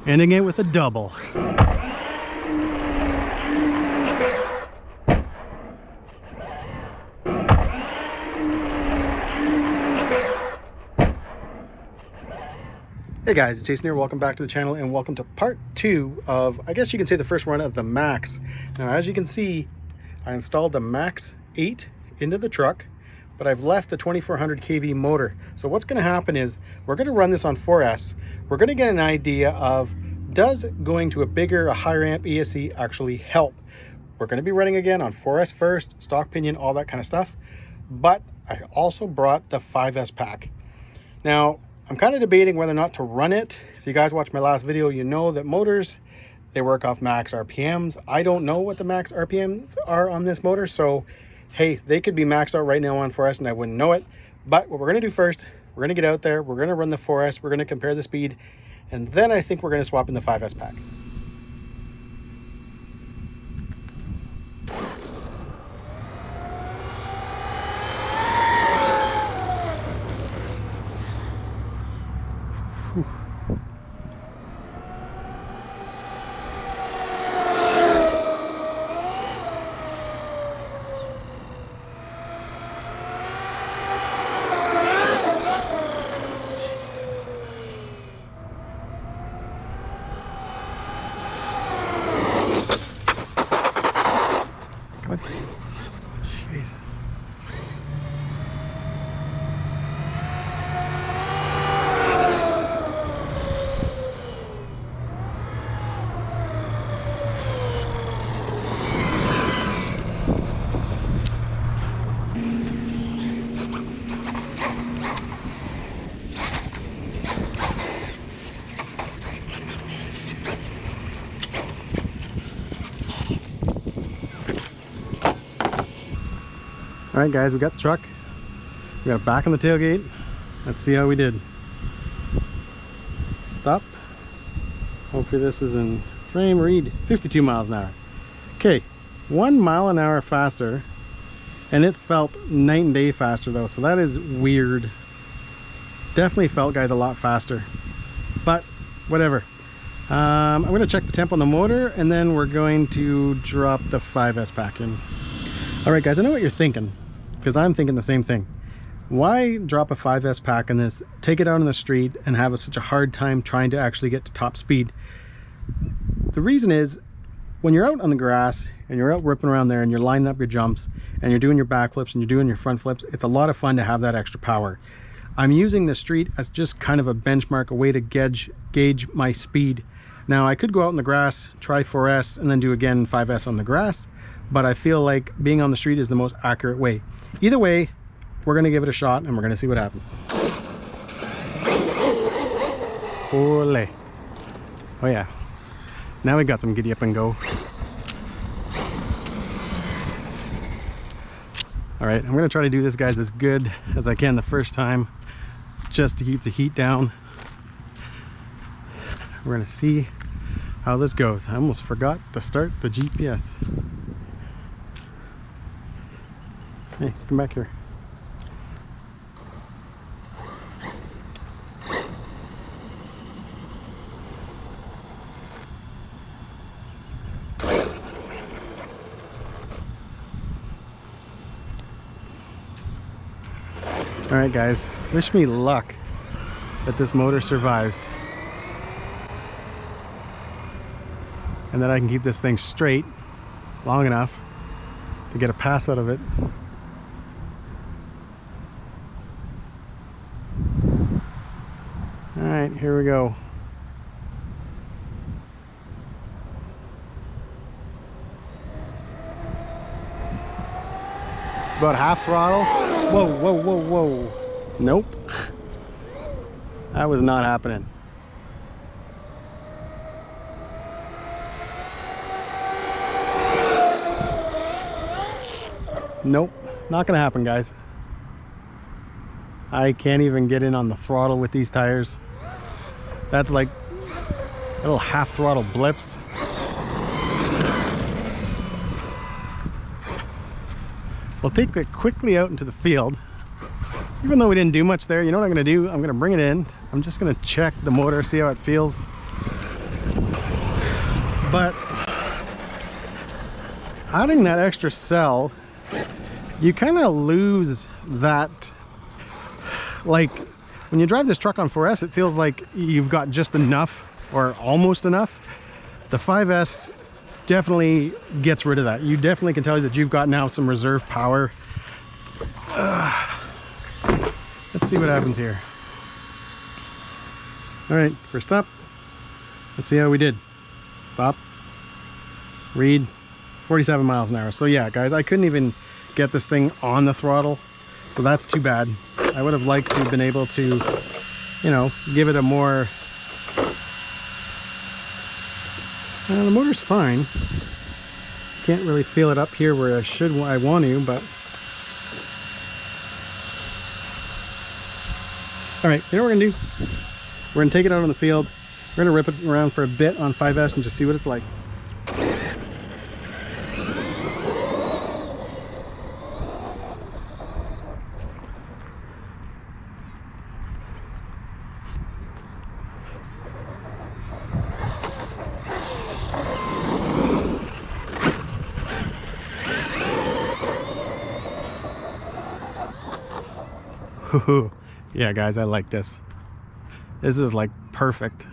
Ending it with a double. Hey guys, it's Jason here. Welcome back to the channel and welcome to part 2 of, I guess you can say, the first run of the Max. Now, as you can see, I installed the Max8 into the truck, but I've left the 2400 kV motor. So what's going to happen is we're going to run this on 4S. We're going to get an idea of, does going to a bigger, a higher amp ESC actually help? We're going to be running again on 4S first, stock pinion, all that kind of stuff. But I also brought the 5S pack. Now, I'm kind of debating whether or not to run it. If you guys watched my last video, you know that motors, they work off max RPMs. I don't know what the max RPMs are on this motor, so hey, they could be maxed out right now on 4S and I wouldn't know it. But what we're going to do first, we're going to get out there, we're going to run the 4S, we're going to compare the speed, and then I think we're going to swap in the 5S pack. Jesus. All right, guys, we got the truck. We got it back on the tailgate. Let's see how we did. Stop. Hopefully this is in frame. Read 52 miles an hour. Okay, 1 mile an hour faster, and it felt night and day faster though, so that is weird. Definitely felt, guys, a lot faster, but whatever. I'm going to check the temp on the motor, and then we're going to drop the 5S pack in. All right, guys, I know what you're thinking, because I'm thinking the same thing. Why drop a 5S pack in this, take it out on the street, and have such a hard time trying to actually get to top speed? The reason is, when you're out on the grass, and you're out ripping around there, and you're lining up your jumps, and you're doing your backflips, and you're doing your front flips, it's a lot of fun to have that extra power. I'm using the street as just kind of a benchmark, a way to gauge my speed. Now, I could go out in the grass, try 4S, and then do again 5S on the grass, but I feel like being on the street is the most accurate way. Either way, we're going to give it a shot and we're going to see what happens. Ole. Oh yeah. Now we got some giddy up and go. All right, I'm going to try to do this, guys, as good as I can the first time, just to keep the heat down. We're going to see how this goes. I almost forgot to start the GPS. Hey, come back here. All right, guys, wish me luck that this motor survives and that I can keep this thing straight long enough to get a pass out of it. All right, here we go. It's about half throttle. Whoa, whoa, whoa, whoa. Nope. That was not happening. Nope, not gonna happen, guys. I can't even get in on the throttle with these tires. That's like little half throttle blips. We'll take it quickly out into the field. Even though we didn't do much there, you know what I'm gonna do? I'm gonna bring it in. I'm just gonna check the motor, see how it feels. But adding that extra cell, you kind of lose that, like when you drive this truck on 4S, it feels like you've got just enough or almost enough. The 5S definitely gets rid of that. You definitely can tell that you've got now some reserve power. Let's see what happens here. All right, first up, let's see how we did. Stop, read, 47 miles an hour. So yeah, guys, I couldn't even get this thing on the throttle, so that's too bad. I would have liked to have been able to, you know, give it a more, the motor's fine. Can't really feel it up here where I want to, but all right, you know what we're gonna do? We're gonna take it out on the field. We're gonna rip it around for a bit on 5S and just see what it's like. Yeah, guys, I like this. This is like perfect.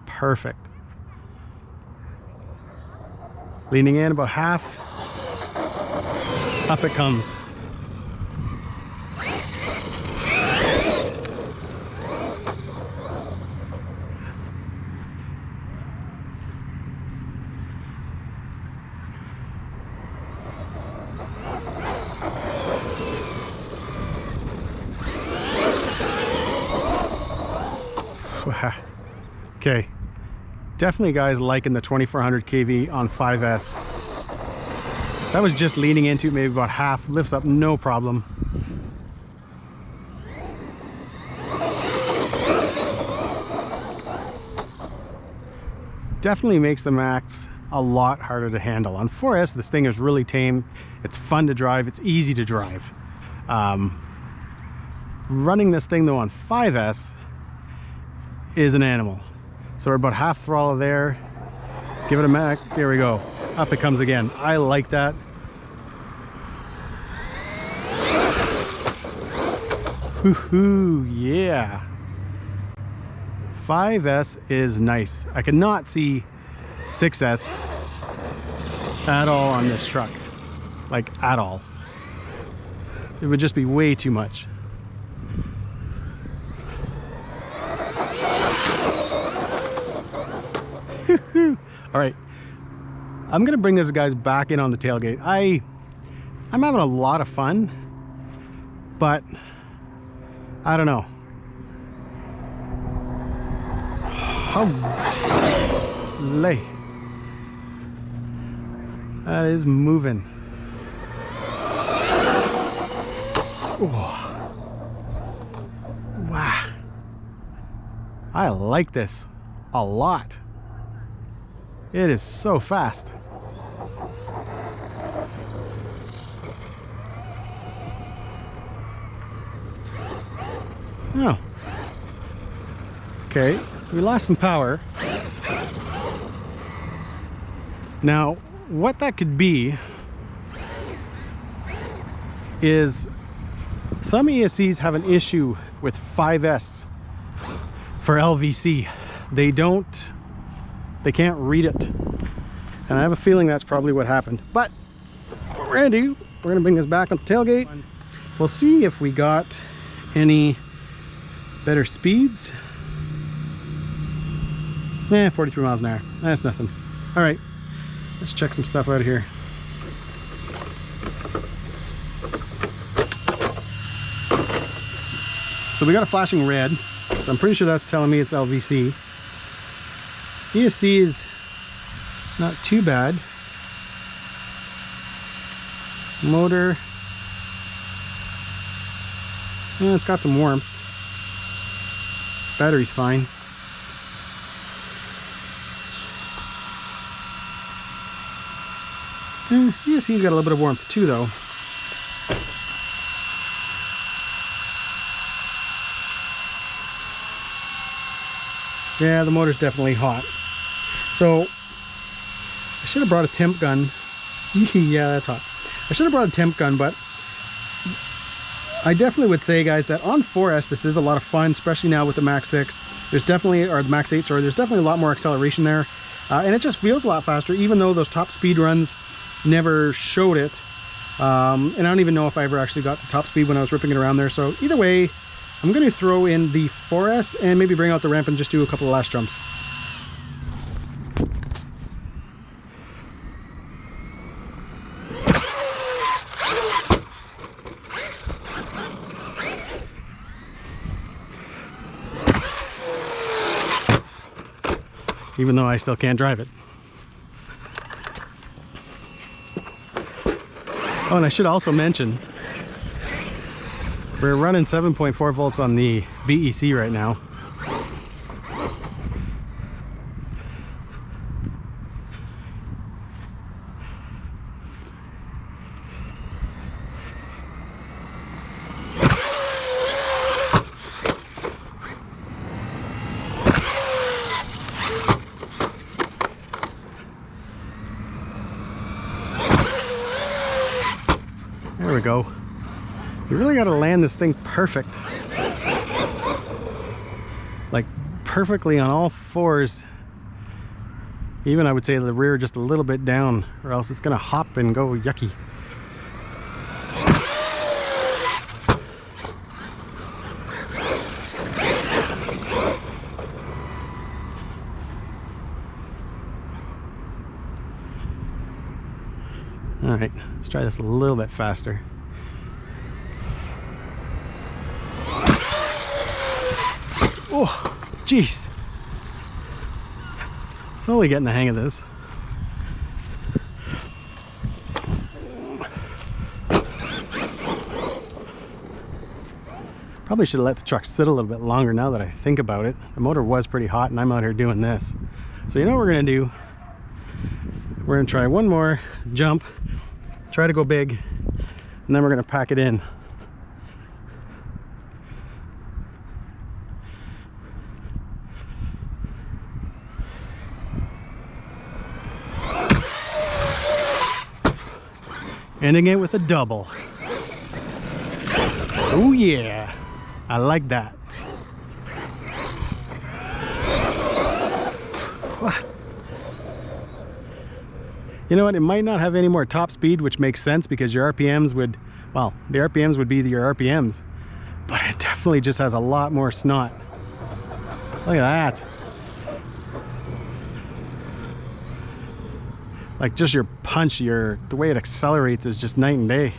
Perfect. Leaning in about half. Up it comes. Okay, definitely guys liking the 2400 kV on 5S. That was just leaning into maybe about half, lifts up no problem. Definitely makes the Max a lot harder to handle. On 4S, this thing is really tame. It's fun to drive, it's easy to drive. Running this thing though on 5S is an animal. So we're about half throttle there. Give it a mac. There we go. Up it comes again. I like that. Woohoo, yeah. 5S is nice. I cannot see 6S at all on this truck. Like, at all. It would just be way too much. All right, I'm gonna bring this guys back in on the tailgate. I'm having a lot of fun, but I don't know. Holy, that is moving. Oh. Wow, I like this a lot. It is so fast. Oh. Okay, we lost some power. Now, what that could be is some ESCs have an issue with 5S for LVC. They can't read it, and I have a feeling that's probably what happened. But what we're gonna do, we're gonna bring this back on the tailgate. We'll see if we got any better speeds. 43 miles an hour, that's nothing. All right, let's check some stuff out of here. So we got a flashing red, so I'm pretty sure that's telling me it's LVC. ESC is not too bad. Motor, yeah, it's got some warmth. Battery's fine. ESC's got a little bit of warmth too though. Yeah, the motor's definitely hot. So I should have brought a temp gun. Yeah, that's hot. I should have brought a temp gun, but I definitely would say, guys, that on 4S this is a lot of fun, especially now with the Max 6. There's definitely, or the Max 8, sorry, there's definitely a lot more acceleration there. And it just feels a lot faster, even though those top speed runs never showed it. And I don't even know if I ever actually got the top speed when I was ripping it around there. So either way, I'm going to throw in the 4S and maybe bring out the ramp and just do a couple of last jumps. Even though I still can't drive it. Oh, and I should also mention, we're running 7.4 volts on the VEC right now. There we go. You really got to land this thing perfect. Like perfectly on all fours. Even I would say the rear just a little bit down, or else it's going to hop and go yucky. All right, let's try this a little bit faster. Oh, jeez. Slowly getting the hang of this. Probably should have let the truck sit a little bit longer now that I think about it. The motor was pretty hot and I'm out here doing this. So you know what we're gonna do? We're gonna try one more jump, try to go big, and then we're gonna pack it in. Ending it with a double. Oh yeah, I like that. You know what, it might not have any more top speed, which makes sense because your RPMs would, well, the RPMs would be your RPMs, but it definitely just has a lot more snot. Look at that. Like just your punch, the way it accelerates is just night and day.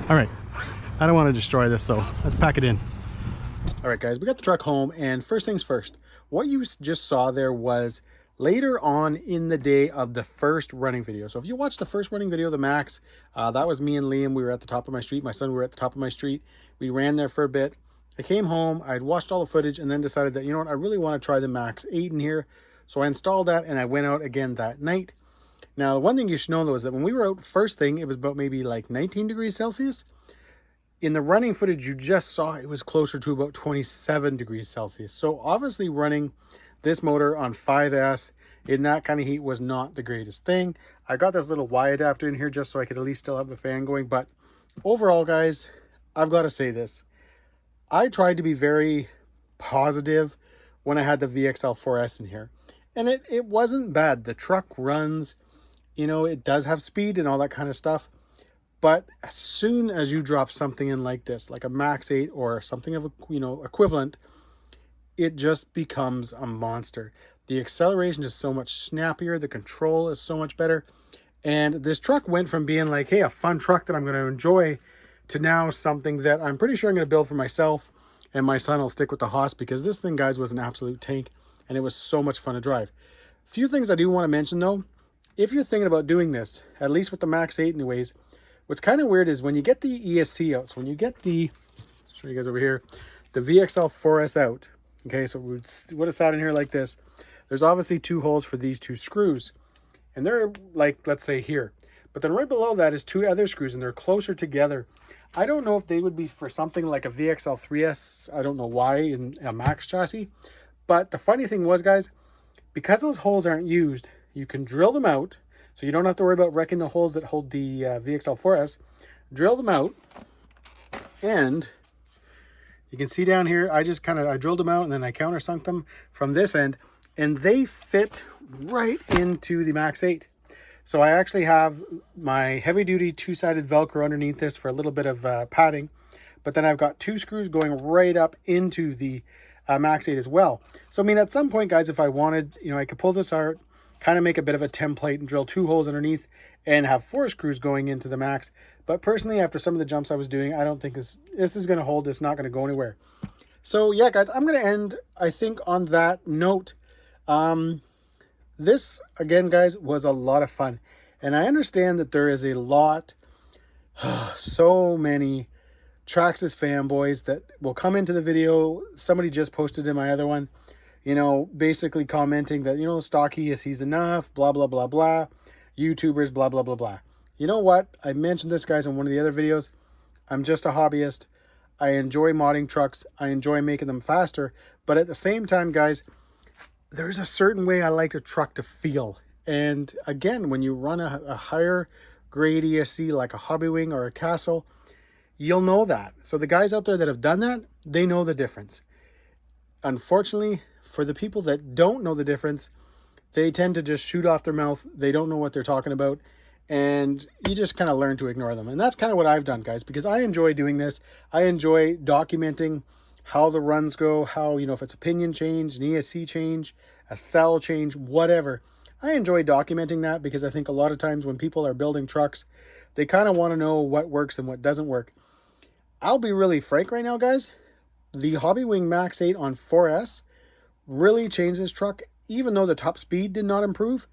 All right, I don't want to destroy this, so let's pack it in. All right, guys, we got the truck home, and first things first, what you just saw there was later on in the day of the first running video. So if you watched the first running video of the Max, that was me and Liam. We were at the top of my street. My son, we were at the top of my street. We ran there for a bit. I came home, I had watched all the footage, and then decided that, you know what, I really want to try the Max8 in here. So I installed that and I went out again that night. Now, one thing you should know though is that when we were out first thing, it was about maybe like 19 degrees Celsius. In the running footage you just saw, it was closer to about 27 degrees Celsius. So obviously running this motor on 5S in that kind of heat was not the greatest thing. I got this little Y adapter in here just so I could at least still have the fan going. But overall, guys, I've got to say this. I tried to be very positive when I had the VXL 4S in here. And it wasn't bad. The truck runs, you know, it does have speed and all that kind of stuff. But as soon as you drop something in like this, like a Max8 or something of, equivalent, it just becomes a monster. The acceleration is so much snappier. The control is so much better. And this truck went from being like, hey, a fun truck that I'm going to enjoy, to now something that I'm pretty sure I'm going to build for myself. And my son will stick with the Haas, because this thing, guys, was an absolute tank. And it was so much fun to drive. A few things I do want to mention, though. If you're thinking about doing this, at least with the Max8 anyways, what's kind of weird is when you get the ESC out, so when you get the, I'll show you guys over here, the VXL 4S out, okay, so we would have sat in here like this. There's obviously two holes for these two screws, and they're like, let's say here. But then right below that is two other screws, and they're closer together. I don't know if they would be for something like a VXL 3S. I don't know why in a Max chassis. But the funny thing was, guys, because those holes aren't used, you can drill them out. So you don't have to worry about wrecking the holes that hold the VXL 4S. Drill them out. And you can see down here, I drilled them out and then I countersunk them from this end. And they fit right into the Max8. So I actually have my heavy duty two-sided Velcro underneath this for a little bit of padding. But then I've got 2 screws going right up into the Max8 as well. So I mean, at some point, guys, if I wanted, you know, I could pull this out, kind of make a bit of a template and drill 2 holes underneath and have 4 screws going into the Max. But personally, after some of the jumps I was doing, I don't think this is going to hold. It's not going to go anywhere. So yeah, guys, I'm going to end, I think, on that note. This, again, guys, was a lot of fun. And I understand that there is a lot, so many Traxxas fanboys that will come into the video. Somebody just posted in my other one, you know, basically commenting that, you know, stocky sees enough, blah, blah, blah, blah. YouTubers, blah, blah, blah, blah. You know what? I mentioned this, guys, in one of the other videos. I'm just a hobbyist. I enjoy modding trucks. I enjoy making them faster. But at the same time, guys, there's a certain way I like a truck to feel. And again, when you run a higher grade ESC like a Hobbywing or a Castle, you'll know that. So the guys out there that have done that, they know the difference. Unfortunately, for the people that don't know the difference, they tend to just shoot off their mouth. They don't know what they're talking about. And you just kind of learn to ignore them. And that's kind of what I've done, guys, because I enjoy doing this. I enjoy documenting how the runs go, how, you know, if it's a pinion change, an ESC change, a cell change, whatever. I enjoy documenting that because I think a lot of times when people are building trucks, they kind of want to know what works and what doesn't work. I'll be really frank right now, guys. The Hobbywing Max8 on 4S really changed this truck. Even though the top speed did not improve,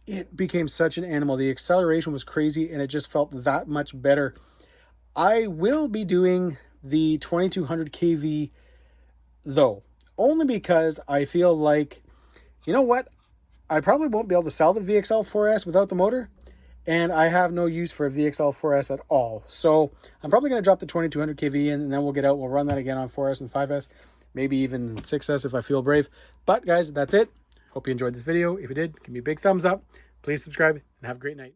it became such an animal. The acceleration was crazy and it just felt that much better. I will be doing the 2200 kV though, only because I feel like, you know what, I probably won't be able to sell the VXL 4S without the motor, and I have no use for a VXL 4S at all. So I'm probably going to drop the 2200 kV in, and then we'll get out, we'll run that again on 4S and 5S, maybe even 6S if I feel brave. But guys, that's it. Hope you enjoyed this video. If you did, give me a big thumbs up. Please subscribe and have a great night.